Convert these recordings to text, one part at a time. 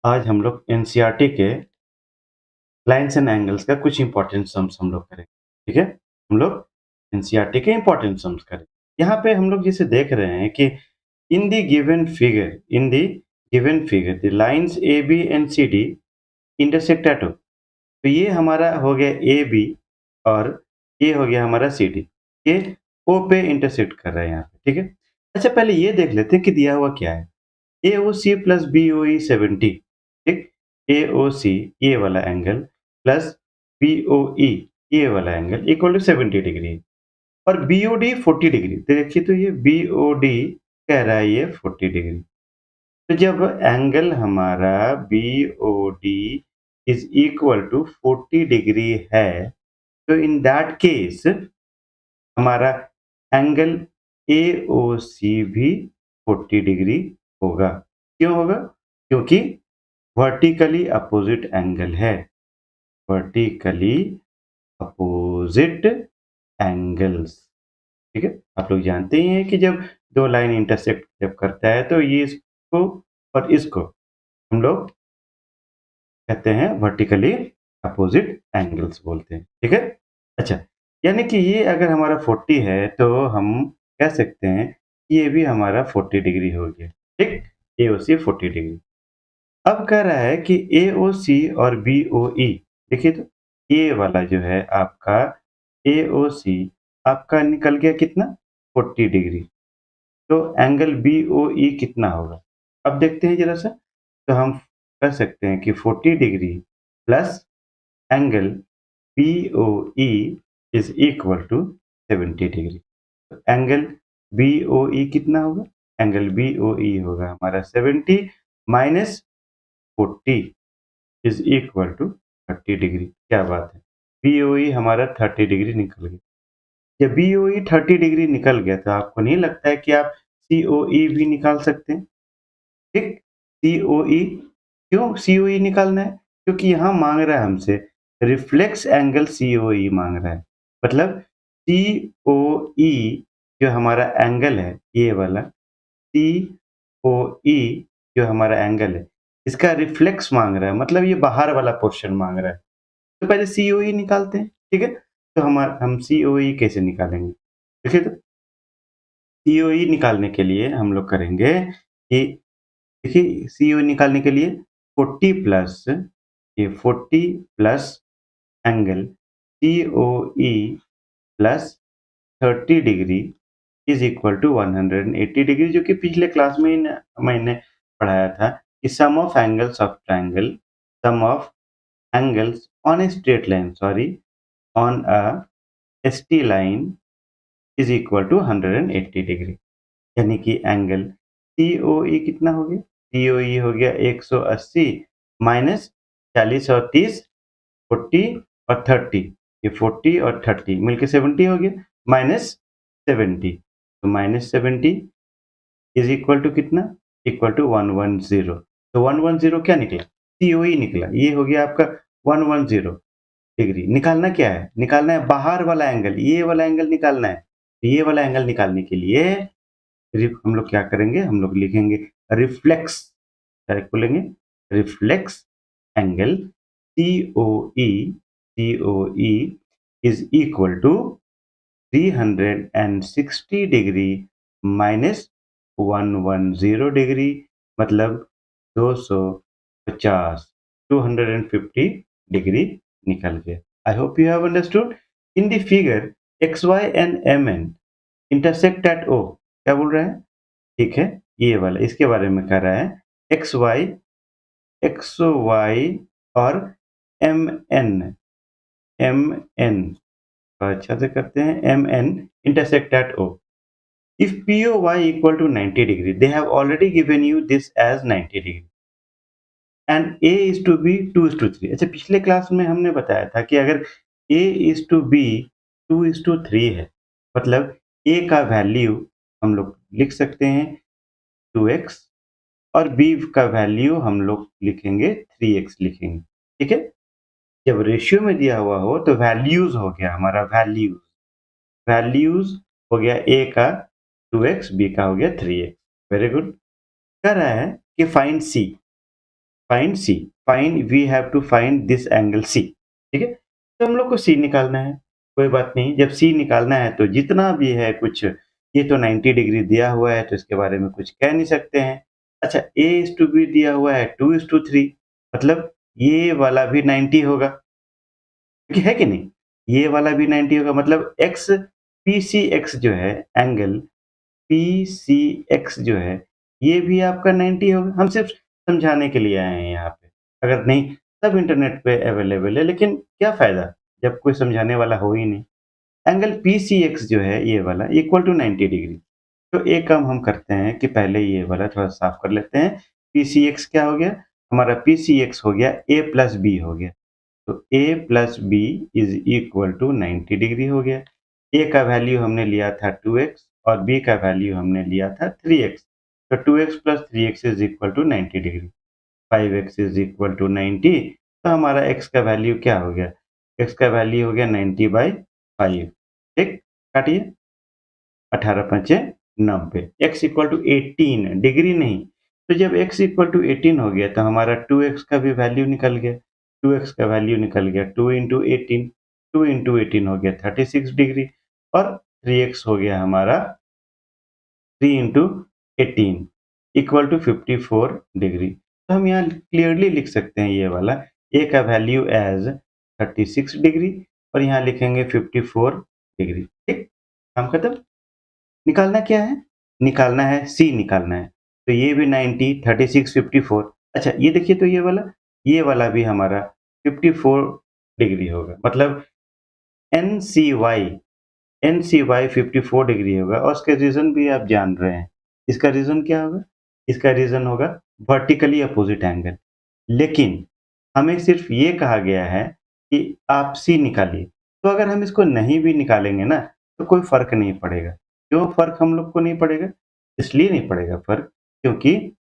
आज हम लोग एनसीईआरटी के लाइन्स एंड एंगल्स का कुछ इंपॉर्टेंट सम्स हम लोग करेंगे, ठीक है? हम लोग एनसीईआरटी के इंपॉर्टेंट सम्स करेंगे। यहाँ पे हम लोग जैसे देख रहे हैं कि इन the given figure the lines AB and CD intersect at O। तो ये हमारा हो गया AB और ये हो गया हमारा CD। ये O पे इंटरसेक्ट कर रहा है यहाँ पे, ठीक है? अच्छा पहले ये देख लेते हैं कि दिया हुआ क्या है। AOC प्लस BOE 70, ठीक? AOC ये वाला एंगल प्लस BOE ये वाला एंगल इक्वल टू 70 डिग्री और BOD 40 डिग्री। तो देखिए तो ये BOD कह रहा है ये 40 डिग्री। तो जब एंगल हमारा BOD is equal to 40 degree है, तो इन दैट केस हमारा एंगल AOC भी 40 डिग्री होगा। क्यों होगा? क्योंकि वर्टिकली अपोजिट एंगल है। वर्टिकली अपोजिट एंगल्स, ठीक है? आप लोग जानते ही हैं कि जब दो लाइन इंटरसेक्ट जब करता है तो ये इसको और इसको हम लोग कहते हैं वर्टिकली अपोजिट एंगल्स बोलते हैं, ठीक है? अच्छा, यानी कि ये अगर हमारा 40 है तो हम कह सकते हैं कि ये भी हमारा 40 डिग्री हो गया, ठीक? AOC 40 degree. अब कह रहा है कि AOC और BOE, देखिए तो ये वाला जो है आपका AOC आपका निकल गया कितना? 40 डिग्री। तो एंगल BOE कितना होगा? अब देखते हैं ज़रा सा। तो हम कर सकते हैं कि 40 degree plus angle BOE is equal to 70 degree. तो एंगल BOE कितना होगा? एंगल BOE होगा हमारा 70 minus 40 is equal to 30 degree. क्या बात है! BOE हमारा 30 डिग्री निकल गया। जब BOE 30 डिग्री निकल गया तो आपको नहीं लगता है कि आप COE भी निकाल सकते हैं? ठीक? COE, क्यों COE निकालना है? क्योंकि यहाँ माँग रहा है हमसे रिफ्लेक्स एंगल COE माँग रहा है। मतलब COE जो हमारा एंगल है, ये वाला COE जो हमारा एंगल है, इसका रिफ्लेक्स माँग रहा है, मतलब ये बाहर वाला पोर्शन माँग रहा है। तो पहले COE निकालते हैं, ठीक है? तो हम COE कैसे निकालेंगे? देखिए तो COE निकालने के लिए हम लोग करेंगे कि देखिए COE निकालने के लिए 40 प्लस ये 40 plus angle COE plus 30 degree is equal to 180 degree, जो कि पिछले क्लास में मैंने पढ़ाया था कि sum of angles on a straight line, sorry, on a ST line is equal to 180 degree. यानी कि एंगल COE कितना हो गया? COE हो गया 180 माइनस 40 और 30, 40 और 30, ये 40 और 30 मिलके 70 हो गया, माइनस 70। तो माइनस 70 इज इक्वल टू कितना? Equal to 110। तो 110 क्या निकला? COE निकला। ये हो गया आपका 110 डिग्री। निकालना क्या है? निकालना है बाहर वाला एंगल, ये वाला एंगल निकालना है। ये वाला एंगल निकालने के लिए हम लोग क्या करेंगे? हम लोग लिखेंगे रिफ्लेक्स, क्या बोलेंगे? Reflex angle COE, COE is equal to 360 degree minus 110 degree, मतलब 250, 250 डिग्री निकल गया। I hope you have understood. In the figure XY and MN intersect at O, क्या बोल रहा है? ठीक है, ये वाला इसके बारे में कह रहा है। XY और MN अच्छा से करते हैं। MN intersect at O. If POY equal to 90 degree, they have already given you this as 90 degree and A is to B 2:3। अच्छा, पिछले क्लास में हमने बताया था कि अगर A is to B 2:3 है, मतलब A का वैल्यू हम लोग लिख सकते हैं 2x और B का वैल्यू हम लोग लिखेंगे 3x लिखेंगे, ठीक है? जब रेशियो में दिया हुआ हो तो वैल्यूज हो गया हमारा, वैल्यूज हो गया A का 2x, B का हो गया 3x। Very good. कह रहा है कि find C, find C, find we have to find this angle C, ठीक है? तो हम लोग को सी निकालना है, कोई बात नहीं, जब सी निकालना है तो जितना भी है कुछ, ये तो 90 डिग्री दिया हुआ है तो इसके बारे में कुछ कह नहीं सकते हैं। अच्छा, a:b दिया हुआ है 2:3, मतलब ये वाला भी 90 होगा, क्योंकि है कि नहीं? ये वाला भी 90 होगा, मतलब एक्स पीसीएक्स जो है एंगल पीसीएक्स जो है, ये भी आपका 90 होगा। हम सिर्फ समझाने के लिए आए हैं यहाँ पे। अगर नहीं, सब इंटरनेट पे अवेलेबल है, लेकिन क्या फ़ायदा जब कोई समझाने वाला हो ही नहीं। एंगल पीसीएक्स जो है ये वाला इक्वल टू 90 डिग्री। तो एक काम हम करते हैं कि पहले ये वाला थोड़ा साफ कर लेते हैं। पीसीएक्स क्या हो गया? हमारा पीसीएक्स हो गया a प्लस बी हो गया। तो a plus b is equal to 90 degree हो गया। a का वैल्यू हमने लिया था 2x और b का वैल्यू हमने लिया था 3x। तो 2x plus 3x is equal to 90 degree. 5x is equal to 90। तो हमारा x का वैल्यू क्या हो गया? x का वैल्यू हो गया 90/5। ठीक, काटिए। 18 पंचे 90, x इक्वल टू 18 डिग्री नहीं। तो जब x इक्वल टू 18 हो गया तो हमारा 2x का भी वैल्यू निकल गया। 2x का वैल्यू निकल गया 2 इंटू 18, 2 इंटू 18 हो गया 36 डिग्री, और 3x हो गया हमारा 3 इंटू 18 इक्वल टू 54 डिग्री। तो हम यहाँ क्लियरली लिख सकते हैं ये वाला a का वैल्यू एज 36 डिग्री और यहाँ लिखेंगे 54 डिग्री। ठीक, काम खत्म। निकालना क्या है? निकालना है सी निकालना है। तो ये भी 90, 36, 54। अच्छा, ये देखिए तो ये वाला भी हमारा 54 डिग्री होगा। मतलब एनसीवाई, एनसीवाई 54 डिग्री होगा, और उसका रीज़न भी आप जान रहे हैं। इसका रीज़न क्या होगा? इसका रीज़न होगा वर्टिकली अपोजिट एंगल। लेकिन हमें सिर्फ़ ये कहा गया है कि आप सी निकालिए। तो अगर हम इसको नहीं भी निकालेंगे ना, तो कोई फ़र्क नहीं पड़ेगा। क्यों फ़र्क हम लोग को नहीं पड़ेगा? इसलिए नहीं पड़ेगा फ़र्क, क्योंकि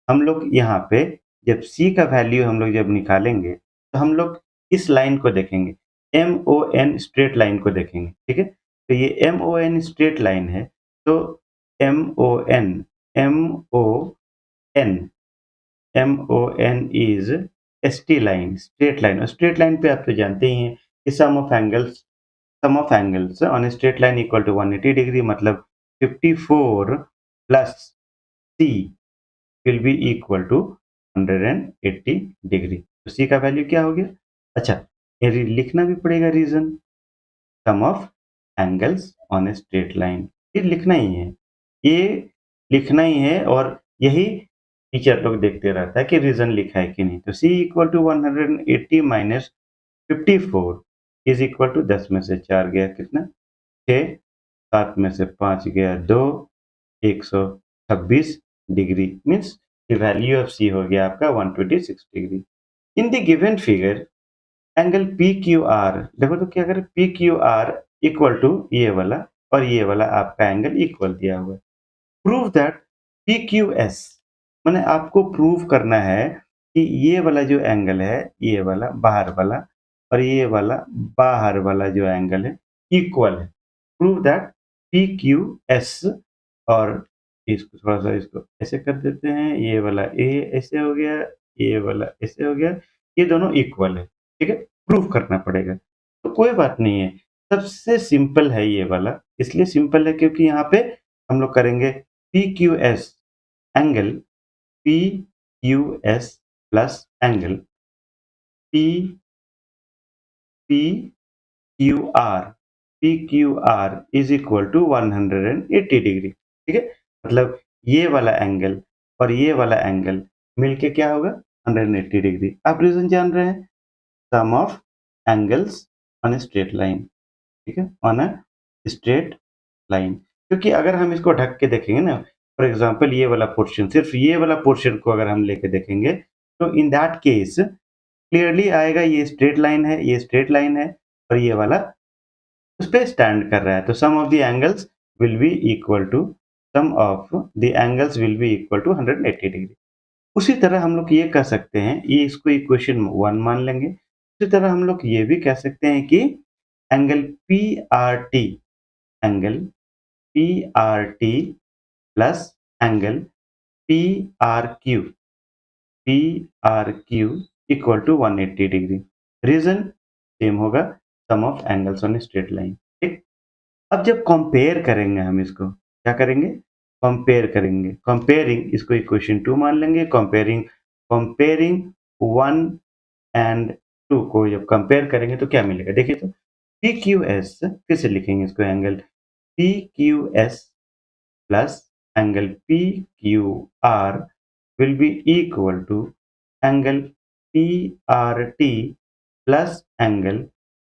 हम लोग यहाँ पे जब सी का वैल्यू हम लोग जब निकालेंगे, तो हम लोग इस लाइन को देखेंगे, एमओएन स्ट्रेट लाइन को देखेंगे, ठीक है? तो ये एमओएन स्ट्रेट लाइन है, तो M O N, M O N, M O N is S T line, straight line, और स्ट्रेट लाइन पे आप तो जानते ही हैं कि sum of angles on a straight line equal to 180 degree, मतलब 54 plus C will be equal to 180 degree. तो सी का वैल्यू क्या हो गया? अच्छा, ये लिखना भी पड़ेगा reason, sum of angles on a straight line, ये लिखना ही है, ये लिखना ही है, और यही टीचर लोग देखते रहता है कि रीजन लिखा है कि नहीं। तो C equal to 180 minus 54 is equal to 10 में से 4 गया कितना? 6, 7 में से 5 गया 2, 126 degree, means the value of C हो गया आपका 126 degree. In the given figure angle P Q R, देखो तो क्या करें, P Q R equal to ये वाला और ये वाला आपका एंगल इक्वल दिया हुआ है। Prove that P Q S, मैंने आपको प्रूव करना है कि ये वाला जो एंगल है, ये वाला बाहर वाला और ये वाला बाहर वाला जो एंगल है, इक्वल है। Prove that P Q S, और इसको थोड़ा सा इसको ऐसे कर देते हैं, ये वाला ए ऐसे हो गया, ये वाला ऐसे हो गया, ये दोनों इक्वल है, ठीक है? प्रूव करना पड़ेगा। तो कोई बात नहीं है, सबसे सिंपल है ये वाला, इसलिए सिंपल है क्योंकि यहाँ पे हम लोग करेंगे P Q S angle, P Q S plus angle P P Q R, P Q R is equal to 180 degree, ठीक है? मतलब ये वाला एंगल और ये वाला एंगल मिलके क्या होगा? 180 डिग्री। आप रीजन जान रहे हैं, sum of angles on a straight line, ठीक है? ऑन अ स्ट्रेट लाइन, क्योंकि अगर हम इसको ढक के देखेंगे ना, फॉर एग्जांपल ये वाला पोर्शन, सिर्फ ये वाला पोर्शन को अगर हम लेके देखेंगे, तो इन दैट केस क्लियरली आएगा ये स्ट्रेट लाइन है, ये स्ट्रेट लाइन है, और ये वाला उस पे स्टैंड कर रहा है। तो sum of the angles will be equal to, sum of the angles will be equal to 180 degree. उसी तरह हम लोग ये कह सकते हैं, ये इसको इक्वेशन 1 मान लेंगे। उसी तरह हम लोग ये भी कह सकते हैं कि angle P R T, angle P R T plus angle P R Q, PRQ equal to 180 degree. Reason same होगा, sum of angles on straight line. ठीक, अब जब कंपेयर करेंगे हम इसको, क्या करेंगे? कंपेयर करेंगे। कंपेयरिंग, इसको इक्वेशन 2 मान लेंगे। कंपेयरिंग कंपेयरिंग 1 एंड 2 को जब कंपेयर करेंगे तो क्या मिलेगा? देखिए तो PQS, फिर से लिखेंगे इसको, angle PQS plus angle PQR will be equal to angle PRT plus angle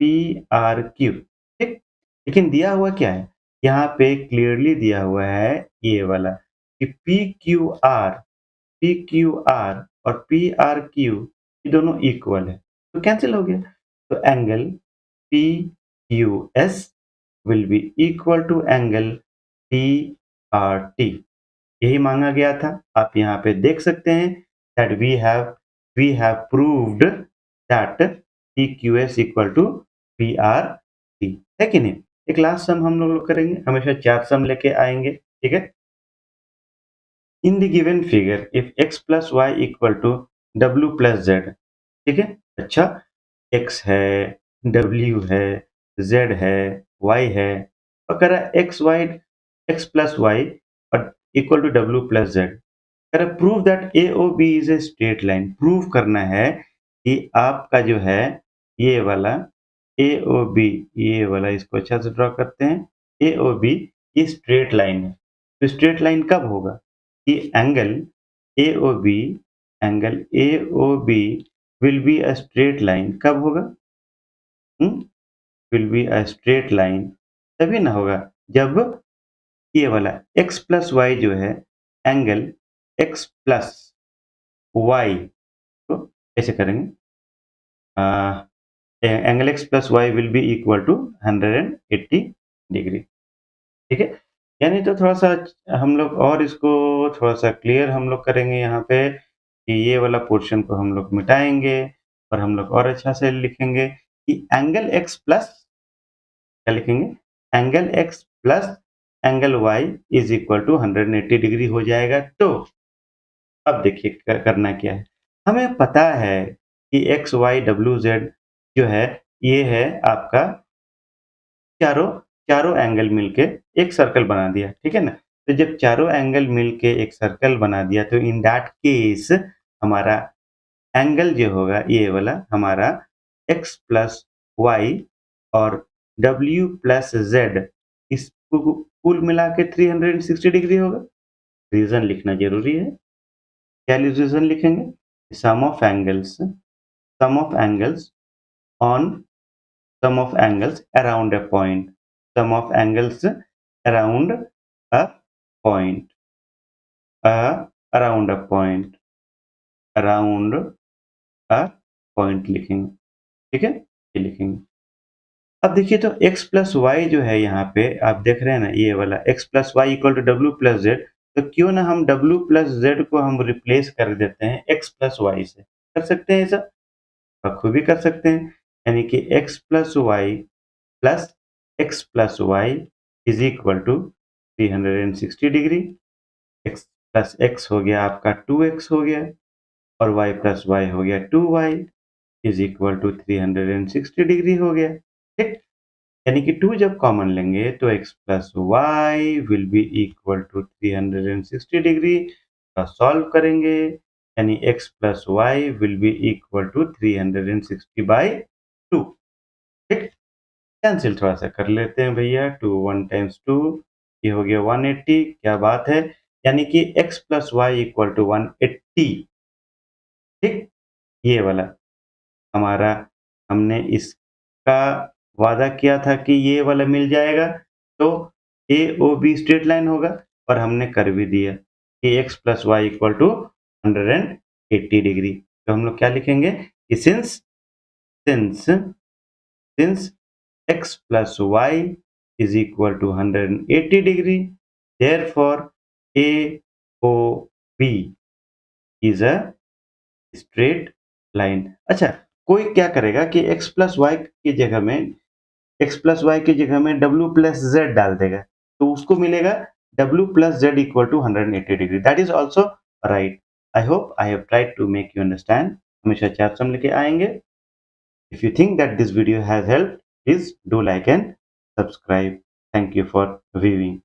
PRQ। ठीक, लेकिन दिया हुआ क्या है? यहाँ पे क्लियरली दिया हुआ है ये वाला कि PQR और PRQ ये दोनों इक्वल है, तो कैंसिल हो गया। तो angle PQS will be equal to angle PRT, यही मांगा गया था। आप यहाँ पे देख सकते हैं that we have proved that PQS equal to PRT, है कि नहीं? एक लास्ट सम हम लोग करेंगे, हमेशा 4 सम लेके आएंगे, ठीक है? In the given figure if x plus y equal to w plus z, ठीक है? अच्छा, x है, w है, z है, y है, और कह रहा x प्लस वाई और equal to w plus z. कह रहा prove that AOB is a straight line. Prove करना है कि आपका जो है ये वाला AOB, ये वाला इसको अच्छा से ड्रॉ करते हैं, AOB ये स्ट्रेट लाइन है। तो स्ट्रेट लाइन कब होगा? कि AOB angle AOB will be a straight line. कब होगा? Will be a straight line तभी ना होगा जब ये वाला x प्लस वाई जो है, एंगल x प्लस वाई को ऐसे करेंगे, angle x plus y will be equal to 180 degree, ठीक है? यानी तो थोड़ा सा हम लोग और इसको थोड़ा सा क्लियर हम लोग करेंगे यहाँ पे कि ये वाला पोर्शन को हम लोग मिटाएंगे और हम लोग और अच्छा से लिखेंगे कि एंगल x प्लस, क्या लिखेंगे? Angle x plus angle y is equal to 180 degree हो जाएगा। तो अब देखिए करना क्या है, हमें पता है कि एक्स वाई डब्ल्यू जेड जो है ये है आपका चारों चारों एंगल मिलके एक सर्कल बना दिया, ठीक है ना? तो जब चारों एंगल मिलके एक सर्कल बना दिया तो इन दैट केस हमारा एंगल जो होगा ये वाला हमारा x प्लस वाई और w प्लस जेड इसको कुल मिला के 360 डिग्री होगा। रीजन लिखना जरूरी है। क्या रीजन लिखेंगे? Sum of angles, sum of angles on sum of angles around a point, sum of angles around a point, around a point, around a point लिखेंगे, ठीक है? ये लिखेंगे। अब देखिए तो x प्लस वाई जो है यहाँ पे आप देख रहे हैं ना, ये वाला x plus y equal to डब्ल्यू प्लस जेड, तो क्यों ना हम w प्लस जेड को हम रिप्लेस कर देते हैं x प्लस वाई से। कर सकते हैं ऐसा? बखूबी कर सकते हैं। यानी कि x plus y plus x plus y is equal to 360 degree. x plus x हो गया आपका 2x हो गया और y प्लस वाई हो गया 2y is equal to 360 degree हो गया, ठीक? यानी कि 2 जब कॉमन लेंगे तो x plus y will be equal to 360 degree का सॉल्व करेंगे, यानी x plus y will be equal to 360 by 2, ठीक? कैंसिल थोड़ा सा कर लेते हैं भैया, 2 1 टाइम्स 2 ये हो गया 180। क्या बात है, यानी कि x plus y equal to 180, ठीक? ये वाला हमारा, हमने इसका वादा किया था कि ये वाला मिल जाएगा तो A O B straight line होगा और हमने कर भी दिया कि x plus y equal to 180 degree. तो हम लोग क्या लिखेंगे कि since x plus y is equal to 180 degree, therefore AOB is a straight line। अच्छा, कोई क्या करेगा कि x plus y की जगह में w plus z डाल देगा, तो उसको मिलेगा w plus z equal to 180 degree. That is also right. I hope I have tried to make you understand. हमेशा चार सम लेके आएंगे। If you think that this video has help, please do like and subscribe. Thank you for viewing.